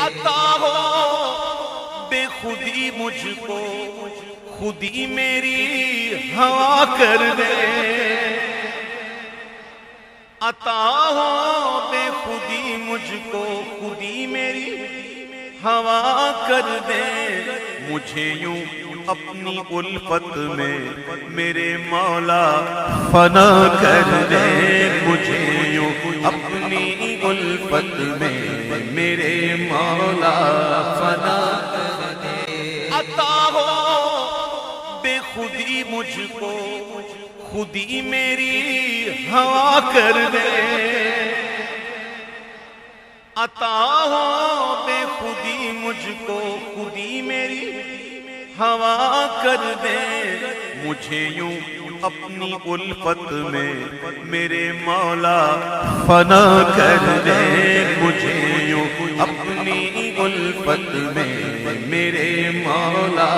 عطا ہو بے خودی مجھ کو، خودی میری ہوا کر دے، عطا ہو بے خودی مجھ کو، خودی میری ہوا کر دے، مجھے یوں اپنی الفت میں میرے مولا فنا کر دے، مجھے یوں اپنی الفت میں میرے مولا فنا کر دے، عطا ہو بے خودی مجھ کو، خودی میری ہوا کر دے، عطا ہو بے خودی مجھ کو، خودی میری ہوا کر دے، مجھے یوں اپنی الفت میں میرے مولا فنا کر دے، مجھے یوں اپنی الفت میں میرے مولا